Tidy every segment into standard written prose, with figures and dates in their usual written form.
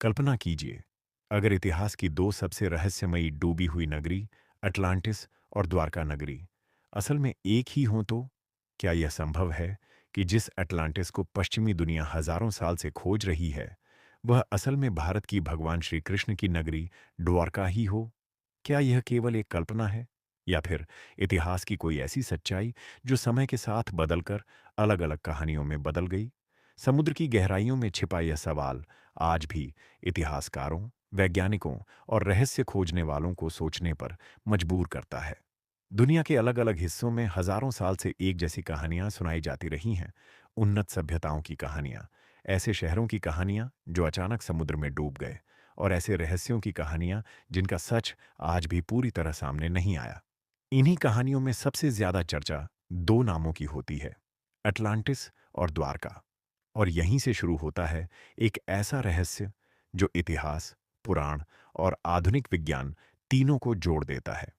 कल्पना कीजिए, अगर इतिहास की दो सबसे रहस्यमयी डूबी हुई नगरी, अटलांटिस और द्वारका नगरी, असल में एक ही हों तो? क्या यह संभव है कि जिस अटलांटिस को पश्चिमी दुनिया हजारों साल से खोज रही है, वह असल में भारत की भगवान श्री कृष्ण की नगरी द्वारका ही हो? क्या यह केवल एक कल्पना है? या फिर इतिहास की कोई ऐसी सच्चाई जो समय के साथ बदलकर अलग-अलग कहानियों में बदल गई? समुद्र की गहराइयों में छिपा यह सवाल आज भी इतिहासकारों, वैज्ञानिकों और रहस्य खोजने वालों को सोचने पर मजबूर करता है। दुनिया के अलग-अलग हिस्सों में हजारों साल से एक जैसी कहानियां सुनाई जाती रही हैं। उन्नत सभ्यताओं की कहानियां, ऐसे शहरों की कहानियां जो अचानक समुद्र में डूब गए, और ऐसे रहस्यों की कहानियां जिनका सच आज भी पूरी तरह सामने नहीं आया। इन्हीं कहानियों में सबसे ज्यादा चर्चा दो नामों की होती है, अटलांटिस और द्वारका। और यहीं से शुरू होता है एक ऐसा रहस्य जो इतिहास, पुराण और आधुनिक विज्ञान तीनों को जोड़ देता है।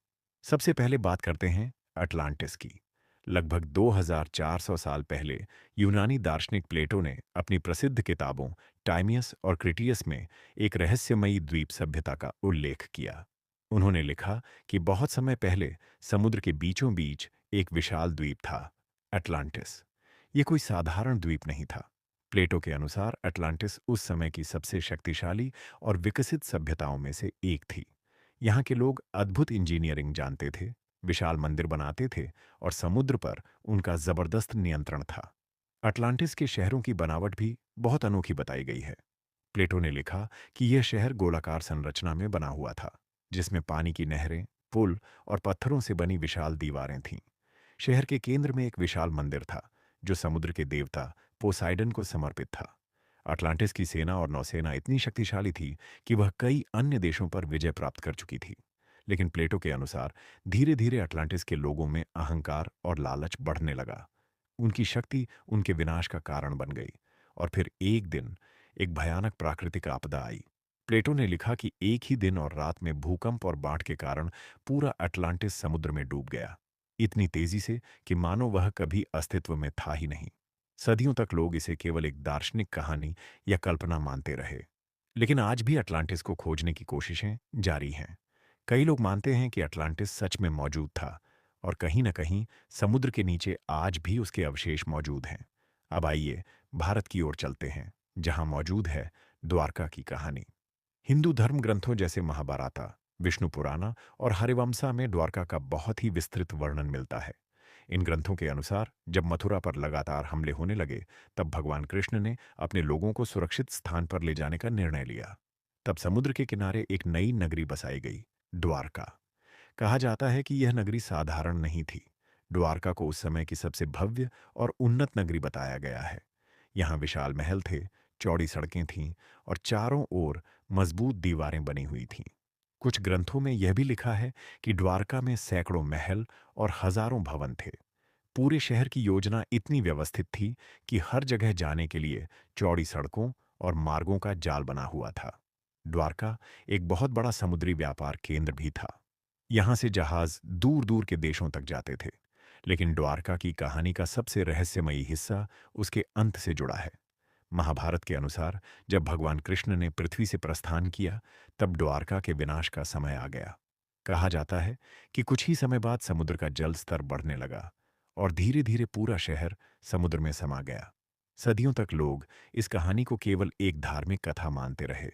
सबसे पहले बात करते हैं अटलांटिस की। लगभग 2400 साल पहले यूनानी दार्शनिक प्लेटो ने अपनी प्रसिद्ध किताबों टाइमियस और क्रिटियस में एक रहस्यमयी द्वीप सभ्यता का उल्लेख किया। उन्होंने लिखा कि बहुत समय पहले समुद्र के बीचों बीच एक विशाल द्वीप था, अटलांटिस। ये कोई साधारण द्वीप नहीं था। प्लेटो के अनुसार अटलांटिस उस समय की सबसे शक्तिशाली और विकसित सभ्यताओं में से एक थी। यहाँ के लोग अद्भुत इंजीनियरिंग जानते थे, विशाल मंदिर बनाते थे और समुद्र पर उनका जबरदस्त नियंत्रण था। अटलांटिस के शहरों की बनावट भी बहुत अनोखी बताई गई है। प्लेटो ने लिखा कि यह शहर गोलाकार संरचना में बना हुआ था, जिसमें पानी की नहरें, पुल और पत्थरों से बनी विशाल दीवारें थीं। शहर के केंद्र में एक विशाल मंदिर था, जो समुद्र के देवता पोसाइडन को समर्पित था। अटलांटिस की सेना और नौसेना इतनी शक्तिशाली थी कि वह कई अन्य देशों पर विजय प्राप्त कर चुकी थी। लेकिन प्लेटो के अनुसार धीरे धीरे अटलांटिस के लोगों में अहंकार और लालच बढ़ने लगा। उनकी शक्ति उनके विनाश का कारण बन गई। और फिर एक दिन एक भयानक प्राकृतिक आपदा आई। प्लेटो ने लिखा कि एक ही दिन और रात में भूकंप और बाढ़ के कारण पूरा अटलांटिस समुद्र में डूब गया, इतनी तेजी से कि मानो वह कभी अस्तित्व में था ही नहीं। सदियों तक लोग इसे केवल एक दार्शनिक कहानी या कल्पना मानते रहे। लेकिन आज भी अटलांटिस को खोजने की कोशिशें जारी हैं। कई लोग मानते हैं कि अटलांटिस सच में मौजूद था, और कहीं न कहीं समुद्र के नीचे आज भी उसके अवशेष मौजूद हैं। अब आइए भारत की ओर चलते हैं, जहां मौजूद है द्वारका की कहानी। हिंदू धर्म ग्रंथों जैसे महाभारता, विष्णु पुराना और हरिवंशा में द्वारका का बहुत ही विस्तृत वर्णन मिलता है। इन ग्रंथों के अनुसार जब मथुरा पर लगातार हमले होने लगे, तब भगवान कृष्ण ने अपने लोगों को सुरक्षित स्थान पर ले जाने का निर्णय लिया। तब समुद्र के किनारे एक नई नगरी बसाई गई, द्वारका। कहा जाता है कि यह नगरी साधारण नहीं थी। द्वारका को उस समय की सबसे भव्य और उन्नत नगरी बताया गया है। यहाँ विशाल महल थे, चौड़ी सड़कें थीं और चारों ओर मजबूत दीवारें बनी हुई थीं। कुछ ग्रंथों में यह भी लिखा है कि द्वारका में सैकड़ों महल और हजारों भवन थे। पूरे शहर की योजना इतनी व्यवस्थित थी कि हर जगह जाने के लिए चौड़ी सड़कों और मार्गों का जाल बना हुआ था। द्वारका एक बहुत बड़ा समुद्री व्यापार केंद्र भी था। यहाँ से जहाज दूर दूर के देशों तक जाते थे। लेकिन द्वारका की कहानी का सबसे रहस्यमयी हिस्सा उसके अंत से जुड़ा है। महाभारत के अनुसार जब भगवान कृष्ण ने पृथ्वी से प्रस्थान किया, तब द्वारका के विनाश का समय आ गया। कहा जाता है कि कुछ ही समय बाद समुद्र का जल स्तर बढ़ने लगा और धीरे धीरे पूरा शहर समुद्र में समा गया। सदियों तक लोग इस कहानी को केवल एक धार्मिक कथा मानते रहे।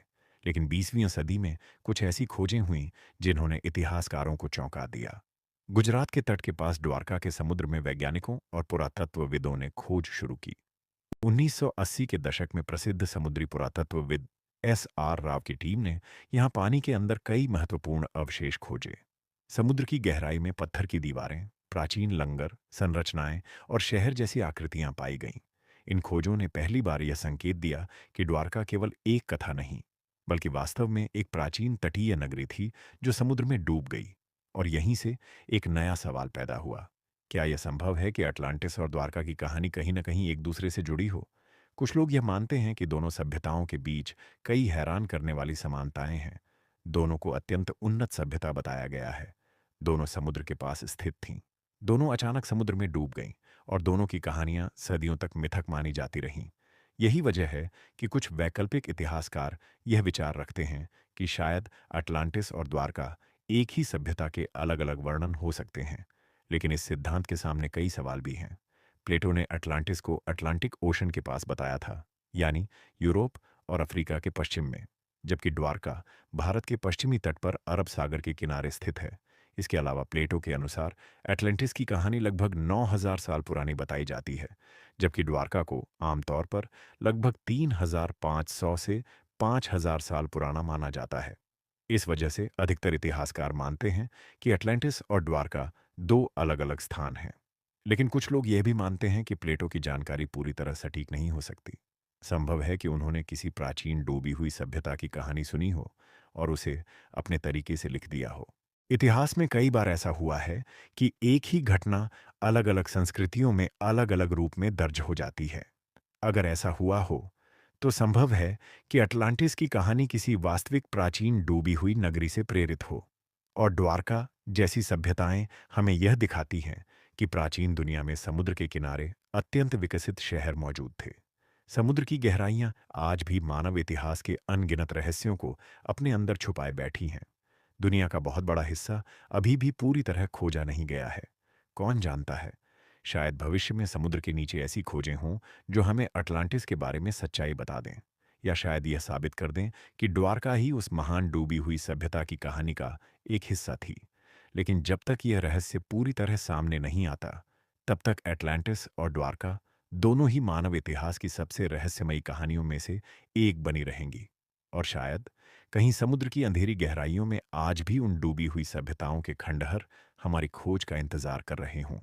लेकिन 20वीं सदी में कुछ ऐसी खोजें हुईं जिन्होंने इतिहासकारों को चौंका दिया। गुजरात के तट के पास द्वारका के समुद्र में वैज्ञानिकों और पुरातत्वविदों ने खोज शुरू की। 1980 के दशक में प्रसिद्ध समुद्री पुरातत्वविद एस.आर. राव की टीम ने यहां पानी के अंदर कई महत्वपूर्ण अवशेष खोजे। समुद्र की गहराई में पत्थर की दीवारें, प्राचीन लंगर, संरचनाएं और शहर जैसी आकृतियां पाई गईं। इन खोजों ने पहली बार यह संकेत दिया कि द्वारका केवल एक कथा नहीं, बल्कि वास्तव में एक प्राचीन तटीय नगरी थी जो समुद्र में डूब गई। और यहीं से एक नया सवाल पैदा हुआ। क्या यह संभव है कि अटलांटिस और द्वारका की कहानी कहीं न कहीं एक दूसरे से जुड़ी हो? कुछ लोग यह मानते हैं कि दोनों सभ्यताओं के बीच कई हैरान करने वाली समानताएं हैं। दोनों को अत्यंत उन्नत सभ्यता बताया गया है। दोनों समुद्र के पास स्थित थीं। दोनों अचानक समुद्र में डूब गईं और दोनों की कहानियां सदियों तक मिथक मानी जाती रहीं। यही वजह है कि कुछ वैकल्पिक इतिहासकार यह विचार रखते हैं कि शायद अटलांटिस और द्वारका एक ही सभ्यता के अलग-अलग वर्णन हो सकते हैं। लेकिन इस सिद्धांत के सामने कई सवाल भी हैं। प्लेटो ने अटलांटिस को अटलांटिक ओशन के पास बताया था, यानी यूरोप और अफ्रीका के पश्चिम में, जबकि द्वारका भारत के पश्चिमी तट पर अरब सागर के किनारे स्थित है। इसके अलावा प्लेटो के अनुसार एटलांटिस की कहानी लगभग 9000 साल पुरानी बताई जाती है, जबकि द्वारका को आमतौर पर लगभग 3500 से 5000 साल पुराना माना जाता है। इस वजह से अधिकतर इतिहासकार मानते हैं कि अटलांटिस और द्वारका दो अलग-अलग स्थान हैं। लेकिन कुछ लोग यह भी मानते हैं कि प्लेटो की जानकारी पूरी तरह सटीक नहीं हो सकती। संभव है कि उन्होंने किसी प्राचीन डूबी हुई सभ्यता की कहानी सुनी हो और उसे अपने तरीके से लिख दिया हो। इतिहास में कई बार ऐसा हुआ है कि एक ही घटना अलग-अलग संस्कृतियों में अलग-अलग रूप में दर्ज हो जाती है। अगर ऐसा हुआ हो, तो संभव है कि अटलांटिस की कहानी किसी वास्तविक प्राचीन डूबी हुई नगरी से प्रेरित हो, और द्वारका जैसी सभ्यताएं हमें यह दिखाती हैं कि प्राचीन दुनिया में समुद्र के किनारे अत्यंत विकसित शहर मौजूद थे। समुद्र की गहराइयां आज भी मानव इतिहास के अनगिनत रहस्यों को अपने अंदर छुपाए बैठी हैं। दुनिया का बहुत बड़ा हिस्सा अभी भी पूरी तरह खोजा नहीं गया है। कौन जानता है, शायद भविष्य में समुद्र के नीचे ऐसी खोजें हों जो हमें अटलांटिस के बारे में सच्चाई बता दें, या शायद यह साबित कर दें कि द्वारका ही उस महान डूबी हुई सभ्यता की कहानी का एक हिस्सा थी। लेकिन जब तक यह रहस्य पूरी तरह सामने नहीं आता, तब तक अटलांटिस और द्वारका दोनों ही मानव इतिहास की सबसे रहस्यमयी कहानियों में से एक बनी रहेंगी। और शायद कहीं समुद्र की अंधेरी गहराइयों में आज भी उन डूबी हुई सभ्यताओं के खंडहर हमारी खोज का इंतजार कर रहे हों।